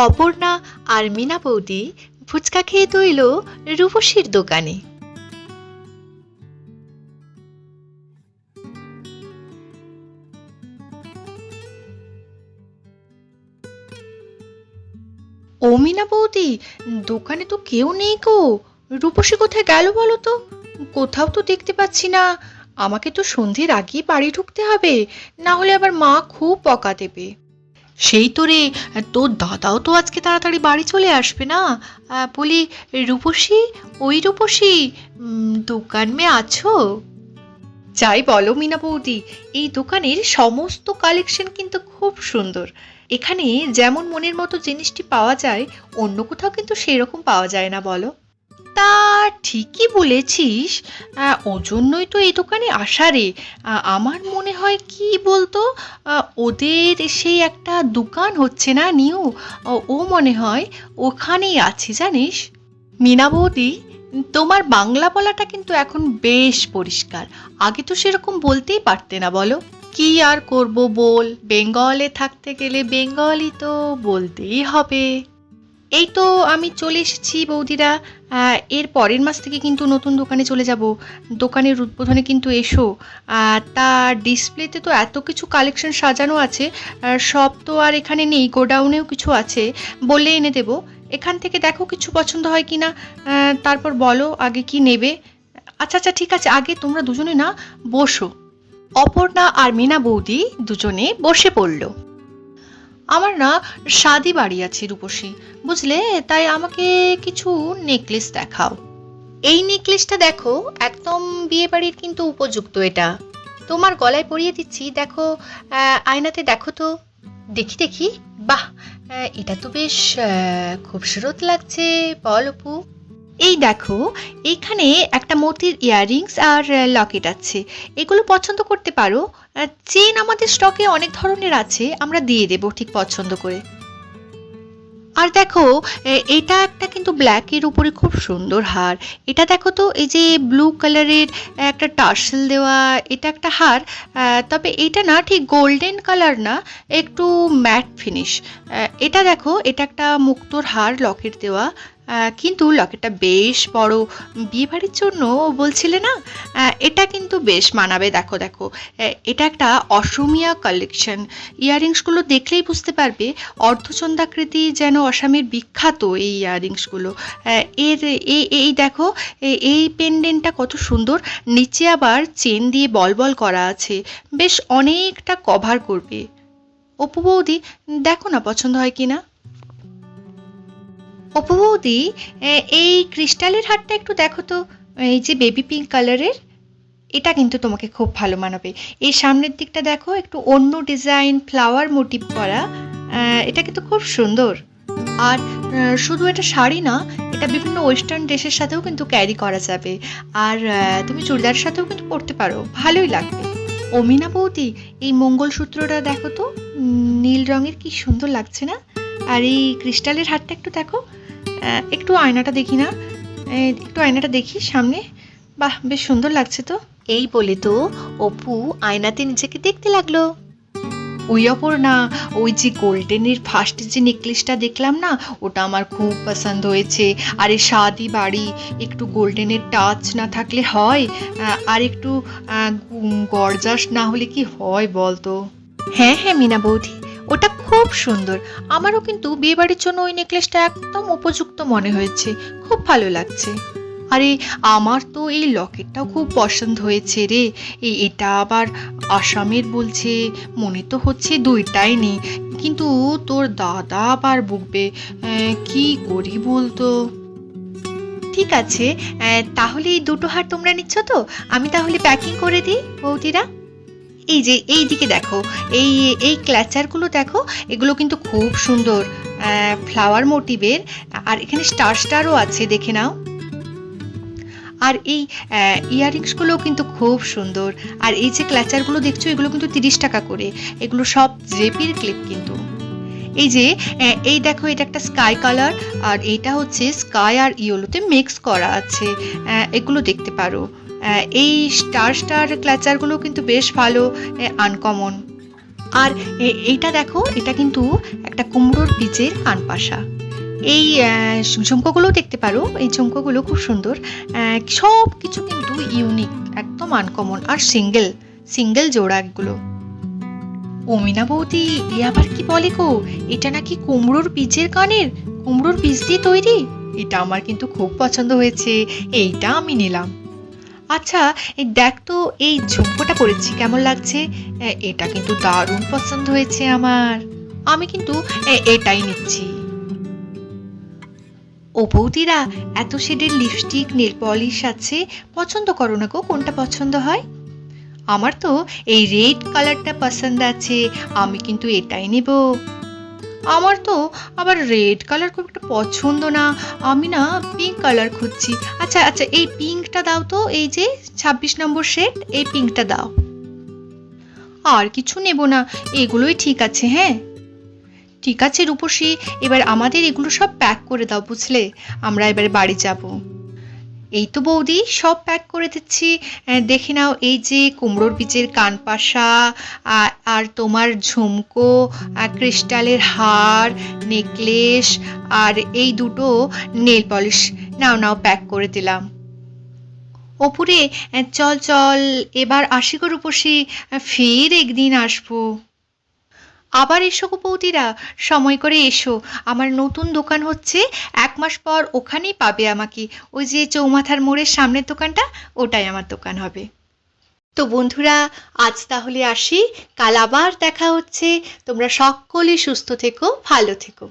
অপর্ণা আর মিনা বৌদি ফুচকা খেয়ে তৈল রূপসীর দোকানে। ও মিনা বৌদি, দোকানে তো কেউ নেই গো। রূপসী কোথায় গেল বলো তো? কোথাও তো দেখতে পাচ্ছি না। আমাকে তো সন্ধ্যের আগেই বাড়ি ঢুকতে হবে, না হলে আবার মা খুব বকা দেবে। সেই তো রে, তোর দাদাও তো আজকে তাড়াতাড়ি বাড়ি চলে আসবে না। বলি রূপসী, ওই রূপসী, দোকান মে আছো? যাই বলো মিনা বৌদি, এই দোকানের সমস্ত কালেকশন কিন্তু খুব সুন্দর। এখানে যেমন মনের মতো জিনিসটি পাওয়া যায়, অন্য কোথাও কিন্তু সেরকম পাওয়া যায় না বলো। তা ঠিকই বলেছিস, ওজন্যই তো এই দোকানে আসা রে। আমার মনে হয় কি বলতো, ওদের সেই একটা দোকান হচ্ছে না নিউ, ও মনে হয় ওখানেই আছে জানিস। মিনা বৌদি, তোমার বাংলা বলাটা কিন্তু এখন বেশ পরিষ্কার। আগে তো সেরকম বলতেই পারতে না বলো। কি আর করব বল, বেঙ্গলে থাকতে গেলে বেঙ্গলি তো বলতেই হবে। এই তো আমি চলে এসেছি বৌদিরা। এর পরের মাস থেকে কিন্তু নতুন দোকানে চলে যাব। দোকানের উদ্বোধনে কিন্তু এসো। তা ডিসপ্লেতে তো এত কিছু কালেকশন সাজানো আছে, সব তো আর এখানে নেই, গোডাউনেও কিছু আছে, বলে এনে দেবো। এখান থেকে দেখো কিছু পছন্দ হয় কি না, তারপর বলো আগে কি নেবে। আচ্ছা আচ্ছা ঠিক আছে, আগে তোমরা দুজনে না বসো। অপর্ণা আর মিনা বৌদি দুজনে বসে পড়লো। আমার না শাদি বাড়ি আছে রূপসী, বুঝলে, তাই আমাকে কিছু নেকলেস দেখাও। এই নেকলেসটা দেখো, একদম বিয়ে বাড়ির কিন্তু উপযুক্ত। এটা তোমার গলায় পরিয়ে দিচ্ছি, দেখো, আয়নাতে দেখো তো। দেখি দেখি, বাহ, এটা তো বেশ খুবসুরত লাগছে, বল অপু। এই দেখো, এইখানে একটা মতির ইয়াররিংস আর লকেট আছে, এগুলো পছন্দ করতে পারো। চেন আমাদের স্টকে অনেক ধরনের আছে, আমরা দিয়ে দেবো ঠিক পছন্দ করে। আর দেখো, এটা একটা কিন্তু ব্ল্যাকের উপরে খুব সুন্দর হার। এটা দেখো তো, এই যে ব্লু কালারের একটা টার্সেল দেওয়া, এটা একটা হার। তবে এটা না ঠিক গোল্ডেন কালার না, একটু ম্যাট ফিনিশ। এটা দেখো, এটা একটা মুক্তোর হার, লকেট দেওয়া, কিন্তু লকেটটা বেশ বড়, বিয়েবাড়ির জন্য বলছিলে না। এটা কিন্তু বেশ মানাবে। দেখো দেখো, এটা একটা অসমিয়া কালেকশন। ইয়াররিংসগুলো দেখলেই বুঝতে পারবে, অর্ধচন্দ্রাকৃতি, যেন আসামের বিখ্যাত এই ইয়াররিংসগুলো। এর এই দেখো, এই পেন্ডেন্টটা কত সুন্দর, নিচে আবার চেন দিয়ে বল বল করা আছে, বেশ অনেকটা কভার করবে। অপু বৌদি, দেখো না পছন্দ হয় কিনা। অপু বৌদি, এই ক্রিস্টালের হারটা একটু দেখো তো, এই যে বেবি পিঙ্ক কালারের, এটা কিন্তু তোমাকে খুব ভালো মানাবে। এই সামনের দিকটা দেখো, একটু অন্য ডিজাইন, ফ্লাওয়ার মোটিভ করা, এটা কিন্তু খুব সুন্দর। আর শুধু এটা শাড়ি না, এটা বিভিন্ন ওয়েস্টার্ন ড্রেসের সাথেও কিন্তু ক্যারি করা যাবে। আর তুমি চুড়িদারের সাথেও কিন্তু পরতে পারো, ভালোই লাগবে। অমিনা বৌদি, এই মঙ্গলসূত্রটা দেখো তো, নীল রঙের, কি সুন্দর লাগছে না। আর এই ক্রিস্টালের হারটা একটু দেখো, একটু আয়নাটা দেখি না, একটু আয়নাটা দেখি সামনে, বাহ বেশ সুন্দর লাগছে তো। এই বলে তো অপু আয়নাতে নিজেকে দেখতে লাগলো। ওই অপর্ণা, ওই যে গোল্ডেনের ফার্স্ট যে নেকলেসটা দেখলাম না, ওটা আমার খুব পছন্দ হয়েছে। আর এই শাদি বাড়ি, একটু গোল্ডেনের টাচ না থাকলে হয়? আর একটু গর্জাস না হলে কি হয় বলতো? হ্যাঁ হ্যাঁ মিনা বৌদি, ওটা খুব সুন্দর। আমারও কিন্তু বিয়ে বাড়ির জন্য ওই নেকলেসটা একদম উপযুক্ত মনে হয়েছে, খুব ভালো লাগছে। আরে আমার তো এই লকেটটাও খুব পছন্দ হয়েছে রে। এটা আবার আসামের বলছে, মনে তো হচ্ছে দুইটাই নেই, কিন্তু তোর দাদা আবার বকবে, কি করি বলতো। ঠিক আছে, তাহলে এই দুটো হার তোমরা নিচ্ছ তো, আমি তাহলে প্যাকিং করে দিই বৌদিরা। এই যে এই দিকে দেখো, এই এই ক্ল্যাচারগুলো দেখো, এগুলো কিন্তু খুব সুন্দর, ফ্লাওয়ার মোটিভের, আর এখানে স্টার স্টারও আছে, দেখে নাও। আর এই ইয়াররিংসগুলো কিন্তু খুব সুন্দর। আর এই যে ক্ল্যাচারগুলো দেখছো, এগুলো কিন্তু 30 টাকা করে, এগুলো সব জেপির ক্লিপ কিন্তু। এই যে এই দেখো, এটা একটা স্কাই কালার, আর এইটা হচ্ছে স্কাই আর ইয়েলোতে মিক্স করা আছে, এগুলো দেখতে পারো। এই স্টার স্টার ক্ল্যাচারগুলো কিন্তু বেশ ভালো, আনকমন। আর এইটা দেখো, এটা কিন্তু একটা কুমড়োর বীজের কানপাশা। এই ঝুমকোগুলো দেখতে পারো, এই ঝুমকোগুলো খুব সুন্দর। সব কিছু কিন্তু ইউনিক, একদম আনকমন, আর সিঙ্গেল সিঙ্গেল জোড়া এগুলো। অমিনা বৌদি, এ আবার কি বলে গো, এটা নাকি কুমড়োর বীজের কানের, কুমড়োর বীজ দিয়ে তৈরি। এটা আমার কিন্তু খুব পছন্দ হয়েছে, এইটা আমি নিলাম। আচ্ছা, এই দেখ তো, এই ঝুমকোটা পরেছি কেমন লাগছে? এটা কিন্তু দারুণ পছন্দ হয়েছে আমার, আমি কিন্তু এটাই নিচ্ছি। ও বৌদিরা, এত শেডের লিপস্টিক নেল পলিশ আছে, পছন্দ করো না গো, কোনটা পছন্দ হয়? আমার তো এই রেড কালারটা পছন্দ আছে, আমি কিন্তু এটাই নেব। আমার তো আবার রেড কালার খুব একটা পছন্দ না, আমি না পিঙ্ক কালার খুঁজছি। আচ্ছা আচ্ছা, এই পিঙ্কটা দাও তো, এই যে 26 নম্বর শেড, এই পিঙ্কটা দাও। আর কিছু নেব না, এগুলোই ঠিক আছে। হ্যাঁ ঠিক আছে রূপসী, এবার আমাদের এগুলো সব প্যাক করে দাও, বুঝলে? আমরা এবারে বাড়ি যাব। এই তো বৌদি, সব প্যাক করে দিচ্ছি। দেখে নাও, এই যে কুমড়োর বীজের কানপাশা, আর তোমার ঝুমকো, ক্রিস্টালের হার, নেকলেস, আর এই দুটো নেল পলিশ। নাও নাও, প্যাক করে দিলাম। ওপরে চল চল, এবার আসি গো রূপসী, ফের একদিন আসবো। আবার এসো গো বৌদিরা, সময় করে এসো। আমার নতুন দোকান হচ্ছে, 1 মাস পর ওখানেই পাবে আমাকে। ওই যে চৌমাথার মোড়ের সামনের দোকানটা, ওটাই আমার দোকান হবে। তো বন্ধুরা, আজ তাহলে আসি, কাল আবার দেখা হচ্ছে। তোমরা সকলে সুস্থ থেকো, ভালো থেকো।